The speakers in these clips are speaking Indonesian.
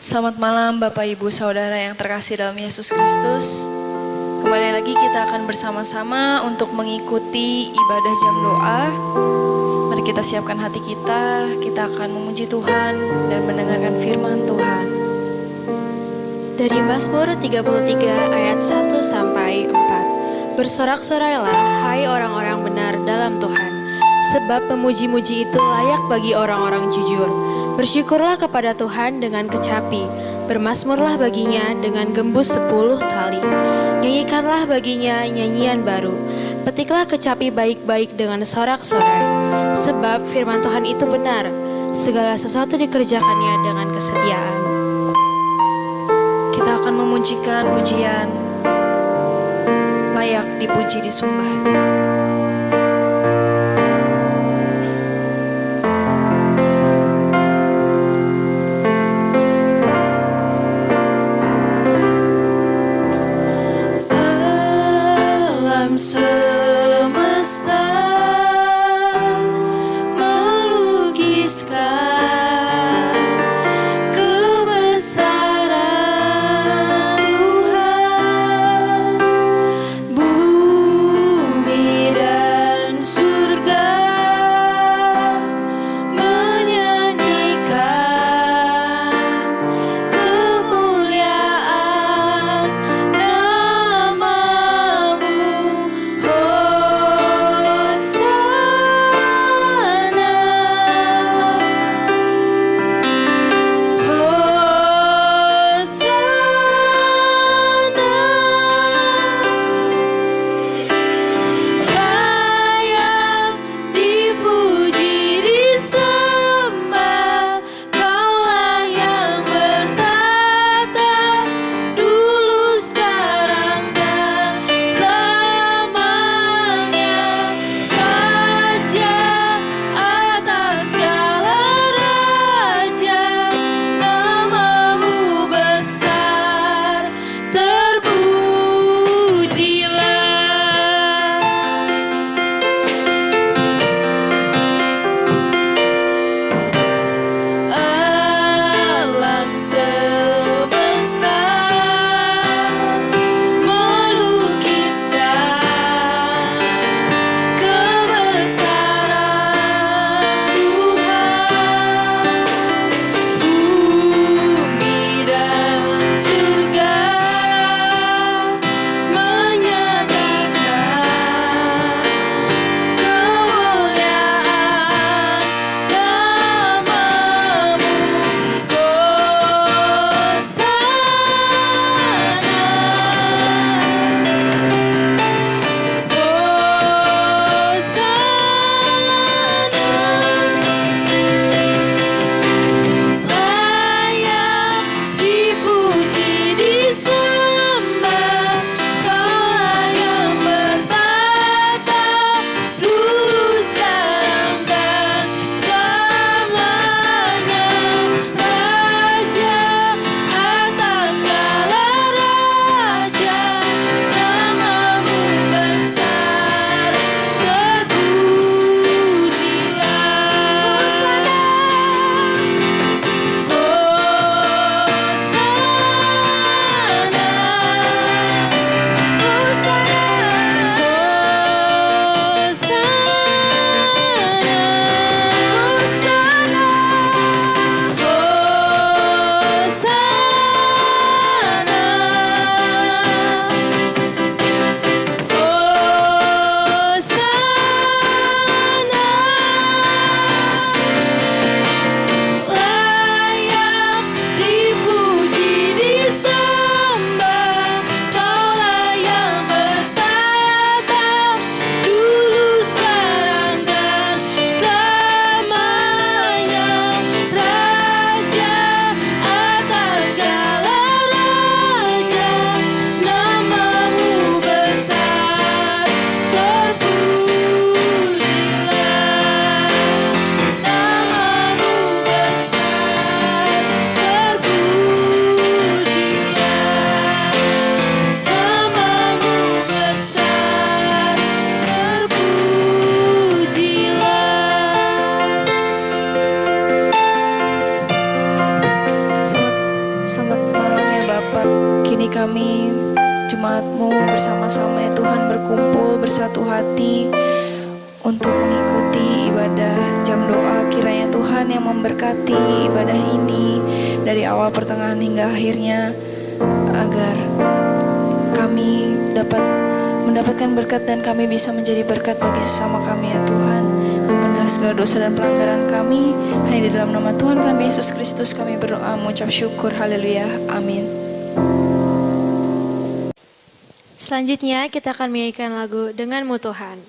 Selamat malam Bapak Ibu Saudara yang terkasih dalam Yesus Kristus. Kembali lagi kita akan bersama-sama untuk mengikuti ibadah jam doa. Mari kita siapkan hati kita akan memuji Tuhan dan mendengarkan firman Tuhan. Dari Mazmur 33 ayat 1 sampai 4. Bersorak-sorailah hai orang-orang benar dalam Tuhan, sebab memuji-muji itu layak bagi orang-orang jujur. Bersyukurlah kepada Tuhan dengan kecapi, bermazmurlah baginya dengan gembus 10 tali. Nyanyikanlah baginya nyanyian baru, petiklah kecapi baik-baik dengan sorak-sorai. Sebab firman Tuhan itu benar, segala sesuatu dikerjakannya dengan kesetiaan. Kita akan memujikan pujian layak dipuji disembah. Semesta melukiskan kebesaran Tuhan, bumi kami jemaat-Mu bersama-sama ya Tuhan berkumpul bersatu hati untuk mengikuti ibadah jam doa. Kiranya Tuhan yang memberkati ibadah ini dari awal pertengahan hingga akhirnya, agar kami dapat mendapatkan berkat dan kami bisa menjadi berkat bagi sesama kami ya Tuhan. Ampunilah segala dosa dan pelanggaran kami. Hanya di dalam nama Tuhan kami Yesus Kristus kami berdoa mengucap syukur. Haleluya. Amin. Selanjutnya kita akan menyanyikan lagu Denganmu Tuhan.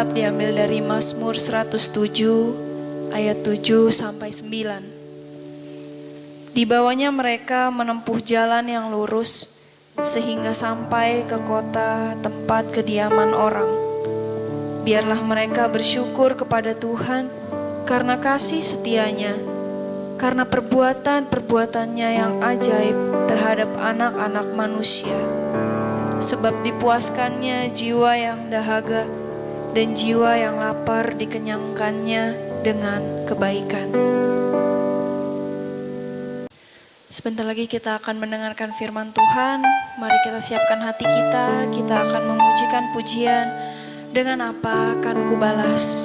Alkitab diambil dari Mazmur 107 ayat 7 sampai 9. Di bawahnya mereka menempuh jalan yang lurus sehingga sampai ke kota tempat kediaman orang. Biarlah mereka bersyukur kepada Tuhan karena kasih setianya, karena perbuatan-perbuatannya yang ajaib terhadap anak-anak manusia. Sebab dipuaskannya jiwa yang dahaga dan jiwa yang lapar dikenyangkannya dengan kebaikan. Sebentar lagi kita akan mendengarkan firman Tuhan. Mari kita siapkan hati kita. Kita akan memujikan pujian. Dengan apa akan kubalas?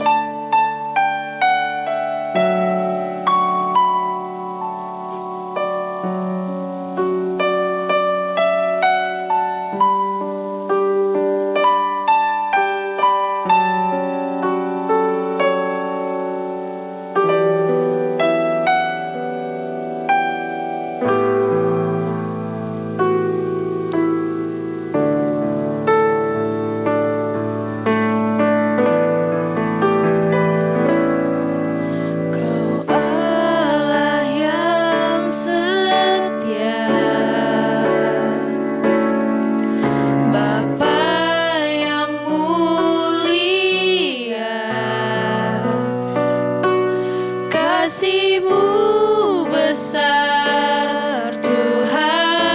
Kasih-Mu besar Tuhan,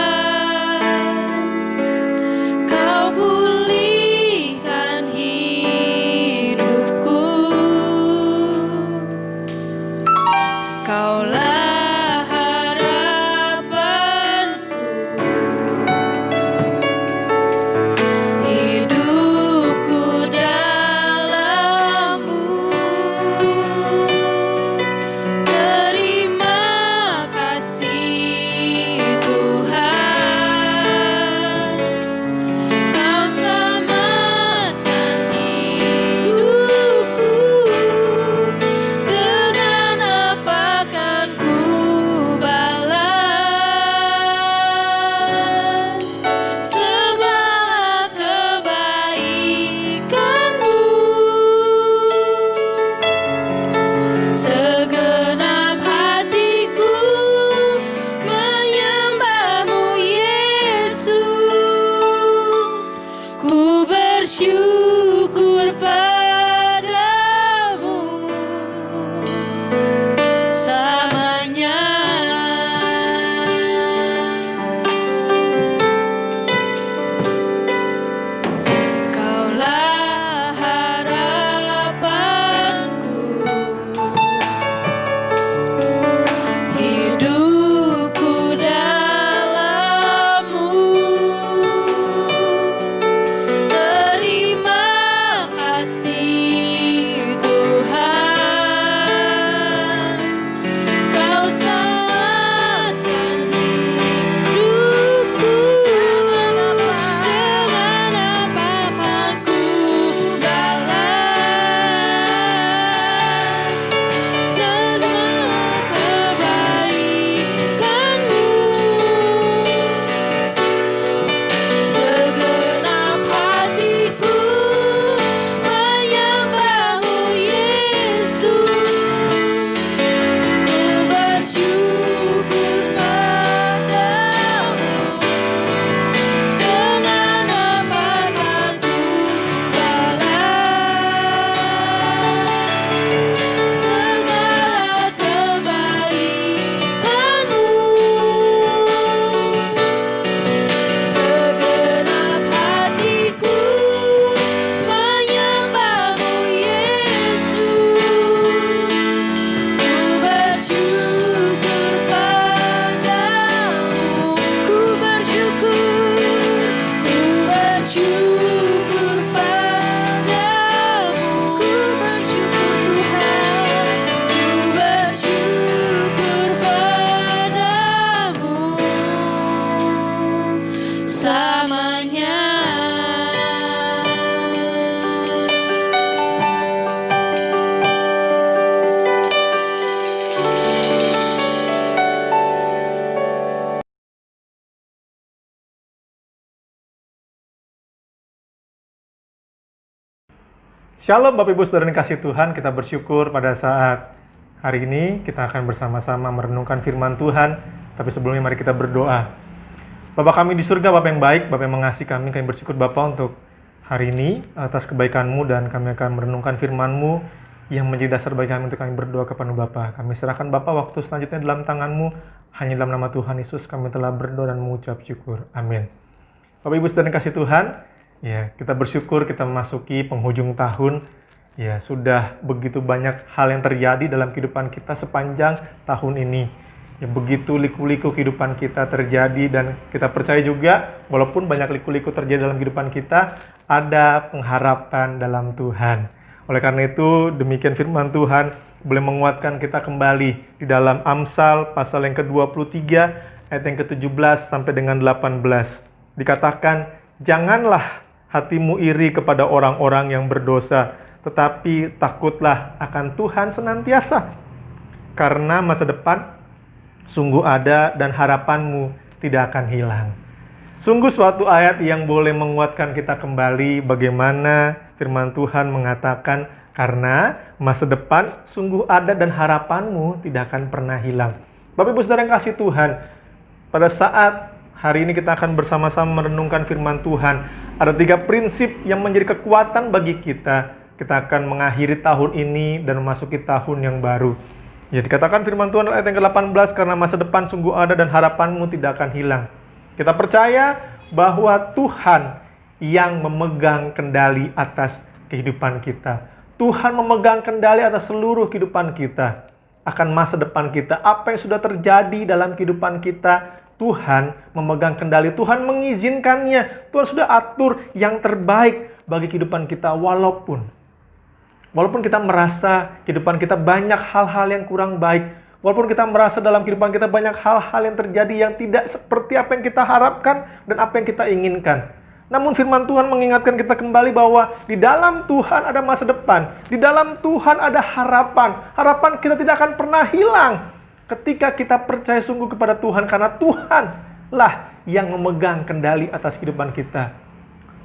Kau pulihkan hidupku, Kaulah harapanku, hidupku dalam-Mu. Terima kasih Tuhan, Kau selamatkan hidupku. Dengan apa kan ku balas segala kebaikan-Mu? Segenap hatiku menyembah-Mu Yesus, ku bersyukur padamu selamanya. Kaulah harapanku, hidupku dalam-Mu. Terima kasih Tuhan, Kau selamatkan hidupku. Dengan apa kan ku balas segala kebaikan-Mu? Segenap hatiku menyembah-Mu Yesus, ku bersyukur padamu. Dengan apa kan ku balas segala kebaikan-Mu? Segenap hatiku menyembah-Mu Yesus, ku bersyukur padamu. Ku bersyukur padamu. Ku bersyukur Tuhan, ku bersyukur padamu selamanya. Shalom Bapak Ibu Saudara yang kasih Tuhan, kita bersyukur pada saat hari ini kita akan bersama-sama merenungkan firman Tuhan. Tapi sebelumnya mari kita berdoa. Bapa kami di surga, Bapa yang baik, Bapa yang mengasihi kami bersyukur Bapa untuk hari ini atas kebaikan-Mu, dan kami akan merenungkan firman-Mu yang menjadi dasar bagi kami untuk kami berdoa kepada Bapa. Kami serahkan Bapa waktu selanjutnya dalam tangan-Mu. Hanya dalam nama Tuhan Yesus kami telah berdoa dan mengucap syukur. Amin. Bapak Ibu saudara yang kasih Tuhan, ya, kita bersyukur kita memasuki penghujung tahun. Ya, sudah begitu banyak hal yang terjadi dalam kehidupan kita sepanjang tahun ini. Ya, begitu liku-liku kehidupan kita terjadi, dan kita percaya juga walaupun banyak liku-liku terjadi dalam kehidupan kita, ada pengharapan dalam Tuhan. Oleh karena itu, demikian firman Tuhan boleh menguatkan kita kembali di dalam Amsal pasal yang ke-23 ayat yang ke-17 sampai dengan 18. Dikatakan, janganlah hatimu iri kepada orang-orang yang berdosa, tetapi takutlah akan Tuhan senantiasa. Karena masa depan sungguh ada dan harapanmu tidak akan hilang. Sungguh suatu ayat yang boleh menguatkan kita kembali bagaimana firman Tuhan mengatakan, karena masa depan sungguh ada dan harapanmu tidak akan pernah hilang. Bapak Ibu saudara yang kasih Tuhan, pada saat hari ini kita akan bersama-sama merenungkan firman Tuhan. Ada 3 prinsip yang menjadi kekuatan bagi kita. Kita akan mengakhiri tahun ini dan memasuki tahun yang baru. Ya, dikatakan firman Tuhan ayat yang ke-18, karena masa depan sungguh ada dan harapanmu tidak akan hilang. Kita percaya bahwa Tuhan yang memegang kendali atas kehidupan kita. Tuhan memegang kendali atas seluruh kehidupan kita. Akan masa depan kita, apa yang sudah terjadi dalam kehidupan kita, Tuhan memegang kendali. Tuhan mengizinkannya. Tuhan sudah atur yang terbaik bagi kehidupan kita, Walaupun kita merasa kehidupan kita banyak hal-hal yang kurang baik, walaupun kita merasa dalam kehidupan kita banyak hal-hal yang terjadi yang tidak seperti apa yang kita harapkan dan apa yang kita inginkan. Namun firman Tuhan mengingatkan kita kembali bahwa di dalam Tuhan ada masa depan, di dalam Tuhan ada harapan. Harapan kita tidak akan pernah hilang ketika kita percaya sungguh kepada Tuhan, karena Tuhanlah yang memegang kendali atas kehidupan kita.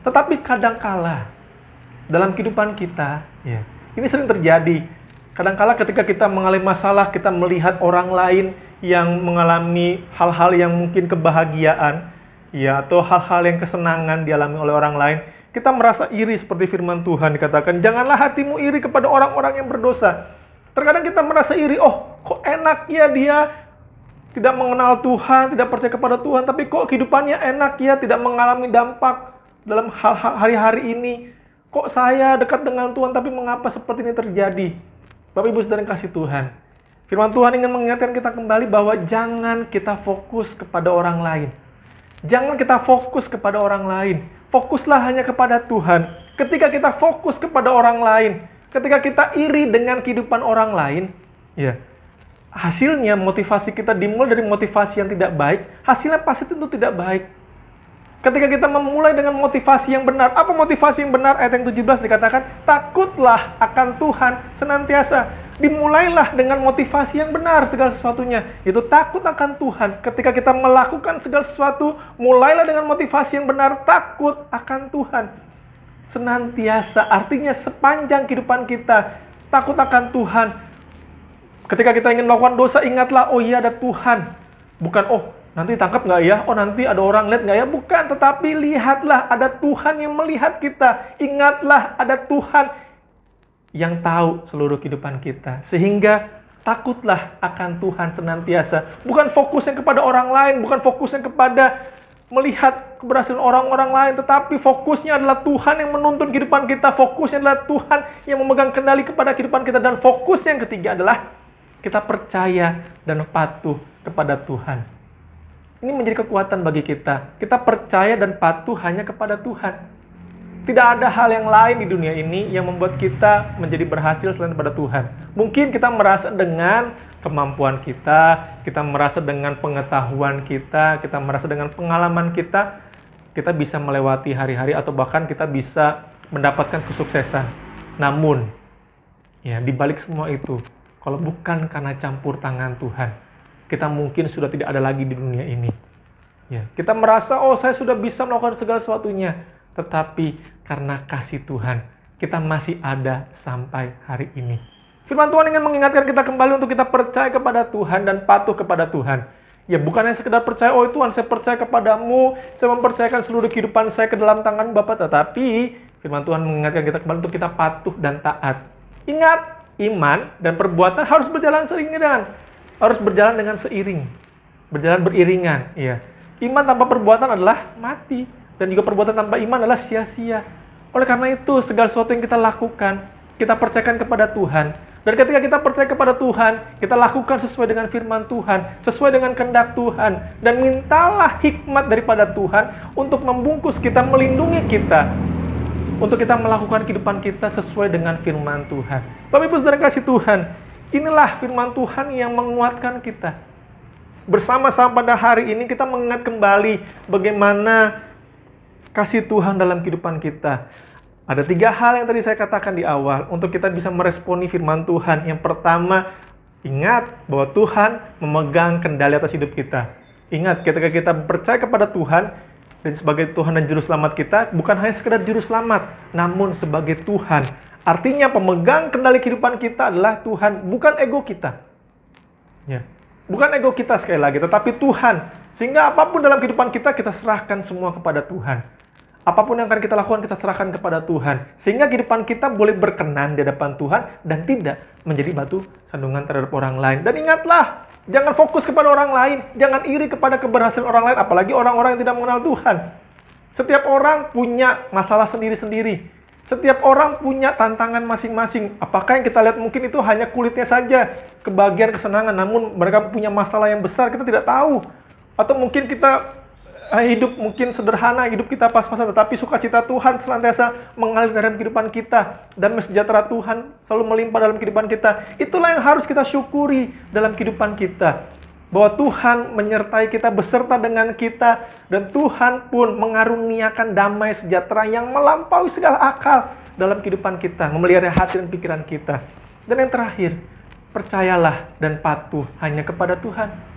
Tetapi kadangkala dalam kehidupan kita, ya, ini sering terjadi. Kadangkala ketika kita mengalami masalah, kita melihat orang lain yang mengalami hal-hal yang mungkin kebahagiaan, ya, atau hal-hal yang kesenangan dialami oleh orang lain, kita merasa iri seperti firman Tuhan dikatakan, janganlah hatimu iri kepada orang-orang yang berdosa. Terkadang kita merasa iri, oh kok enak ya dia tidak mengenal Tuhan, tidak percaya kepada Tuhan, tapi kok kehidupannya enak ya, tidak mengalami dampak dalam hal-hal hari-hari ini. Kok saya dekat dengan Tuhan, tapi mengapa seperti ini terjadi? Bapak Ibu saudara yang kasih Tuhan, firman Tuhan ingin mengingatkan kita kembali bahwa jangan kita fokus kepada orang lain. Jangan kita fokus kepada orang lain. Fokuslah hanya kepada Tuhan. Ketika kita fokus kepada orang lain, ketika kita iri dengan kehidupan orang lain, ya, hasilnya motivasi kita dimulai dari motivasi yang tidak baik, hasilnya pasti tentu tidak baik. Ketika kita memulai dengan motivasi yang benar, apa motivasi yang benar? Ayat yang 17 dikatakan, takutlah akan Tuhan senantiasa. Dimulailah dengan motivasi yang benar segala sesuatunya. Itu takut akan Tuhan. Ketika kita melakukan segala sesuatu, mulailah dengan motivasi yang benar, takut akan Tuhan senantiasa. Artinya sepanjang kehidupan kita, takut akan Tuhan. Ketika kita ingin melakukan dosa, ingatlah, oh iya ada Tuhan. Bukan, oh nanti tangkap nggak ya? Oh nanti ada orang lihat nggak ya? Bukan, tetapi lihatlah ada Tuhan yang melihat kita. Ingatlah ada Tuhan yang tahu seluruh kehidupan kita. Sehingga takutlah akan Tuhan senantiasa. Bukan fokusnya kepada orang lain, bukan fokusnya kepada melihat keberhasilan orang-orang lain, tetapi fokusnya adalah Tuhan yang menuntun kehidupan kita. Fokusnya adalah Tuhan yang memegang kendali kepada kehidupan kita. Dan fokus yang ketiga adalah kita percaya dan patuh kepada Tuhan. Ini menjadi kekuatan bagi kita. Kita percaya dan patuh hanya kepada Tuhan. Tidak ada hal yang lain di dunia ini yang membuat kita menjadi berhasil selain kepada Tuhan. Mungkin kita merasa dengan kemampuan kita merasa dengan pengetahuan kita merasa dengan pengalaman kita bisa melewati hari-hari atau bahkan kita bisa mendapatkan kesuksesan. Namun, ya, di balik semua itu, kalau bukan karena campur tangan Tuhan, kita mungkin sudah tidak ada lagi di dunia ini. Ya, kita merasa, oh saya sudah bisa melakukan segala sesuatunya. Tetapi karena kasih Tuhan, kita masih ada sampai hari ini. Firman Tuhan ingin mengingatkan kita kembali untuk kita percaya kepada Tuhan dan patuh kepada Tuhan. Ya, bukan hanya sekedar percaya, oh Tuhan saya percaya kepadamu, saya mempercayakan seluruh kehidupan saya ke dalam tangan Bapa. Tetapi Firman Tuhan mengingatkan kita kembali untuk kita patuh dan taat. Ingat, iman dan perbuatan harus berjalan seiringan, harus berjalan dengan seiring, berjalan beriringan. Ya, iman tanpa perbuatan adalah mati, dan juga perbuatan tanpa iman adalah sia-sia. Oleh karena itu, segala sesuatu yang kita lakukan, kita percayakan kepada Tuhan. Dan ketika kita percaya kepada Tuhan, kita lakukan sesuai dengan firman Tuhan, sesuai dengan kehendak Tuhan, dan mintalah hikmat daripada Tuhan untuk membungkus kita, melindungi kita, untuk kita melakukan kehidupan kita sesuai dengan firman Tuhan. Bapak Ibu Saudara kasih Tuhan, inilah firman Tuhan yang menguatkan kita. Bersama-sama pada hari ini kita mengingat kembali bagaimana kasih Tuhan dalam kehidupan kita. Ada 3 hal yang tadi saya katakan di awal untuk kita bisa meresponi firman Tuhan. Yang pertama, ingat bahwa Tuhan memegang kendali atas hidup kita. Ingat, ketika kita percaya kepada Tuhan dan sebagai Tuhan dan Juru Selamat kita, bukan hanya sekedar Juru Selamat, namun sebagai Tuhan. Artinya pemegang kendali kehidupan kita adalah Tuhan, bukan ego kita. Ya. Bukan ego kita sekali lagi, tetapi Tuhan. Sehingga apapun dalam kehidupan kita, kita serahkan semua kepada Tuhan. Apapun yang akan kita lakukan, kita serahkan kepada Tuhan. Sehingga kehidupan kita boleh berkenan di hadapan Tuhan dan tidak menjadi batu sandungan terhadap orang lain. Dan ingatlah, jangan fokus kepada orang lain. Jangan iri kepada keberhasilan orang lain, apalagi orang-orang yang tidak mengenal Tuhan. Setiap orang punya masalah sendiri-sendiri. Setiap orang punya tantangan masing-masing. Apakah yang kita lihat mungkin itu hanya kulitnya saja, kebahagiaan, kesenangan, namun mereka punya masalah yang besar, kita tidak tahu. Atau mungkin kita hidup mungkin sederhana, hidup kita pas-pasan, tetapi sukacita Tuhan senantiasa mengalir dalam kehidupan kita. Dan sejahtera Tuhan selalu melimpah dalam kehidupan kita. Itulah yang harus kita syukuri dalam kehidupan kita. Bahwa Tuhan menyertai kita, beserta dengan kita. Dan Tuhan pun mengaruniakan damai sejahtera yang melampaui segala akal dalam kehidupan kita. Memelihara hati dan pikiran kita. Dan yang terakhir, percayalah dan patuh hanya kepada Tuhan.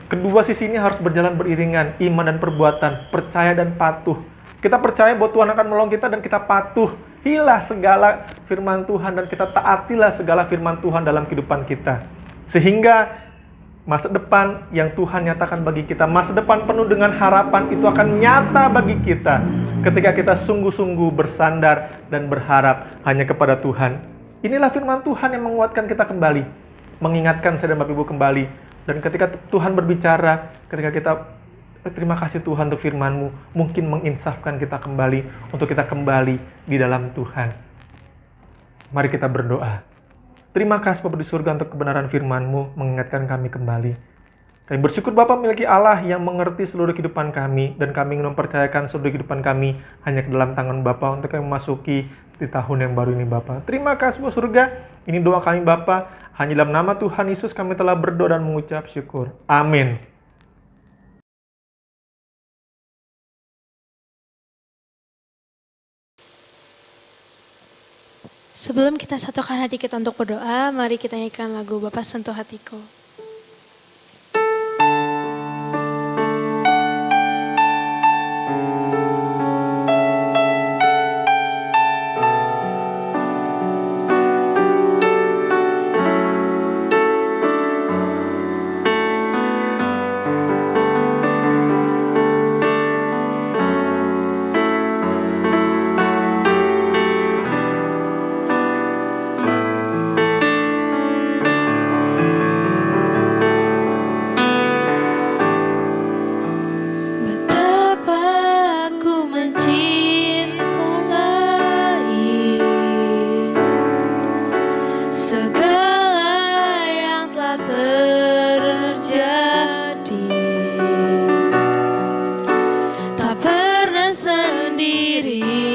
Kedua sisi ini harus berjalan beriringan, iman dan perbuatan, percaya dan patuh. Kita percaya bahwa Tuhan akan menolong kita dan kita patuh. Hilah segala firman Tuhan dan kita taatilah segala firman Tuhan dalam kehidupan kita. Sehingga masa depan yang Tuhan nyatakan bagi kita, masa depan penuh dengan harapan itu akan nyata bagi kita ketika kita sungguh-sungguh bersandar dan berharap hanya kepada Tuhan. Inilah firman Tuhan yang menguatkan kita kembali, mengingatkan saya dan Bapak Ibu kembali. Dan ketika Tuhan berbicara, ketika kita terima kasih Tuhan untuk firman-Mu, mungkin menginsafkan kita kembali untuk kita kembali di dalam Tuhan. Mari kita berdoa. Terima kasih Bapa di surga untuk kebenaran firman-Mu, mengingatkan kami kembali. Kami bersyukur Bapa memiliki Allah yang mengerti seluruh kehidupan kami, dan kami ingin mempercayakan seluruh kehidupan kami hanya ke dalam tangan Bapa untuk kami memasuki di tahun yang baru ini Bapa. Terima kasih Bapa surga, ini doa kami Bapa. Hanya dalam nama Tuhan Yesus kami telah berdoa dan mengucap syukur. Amin. Sebelum kita satukan hati kita untuk berdoa, mari kita nyanyikan lagu Bapa Sentuh Hatiku. sendiri.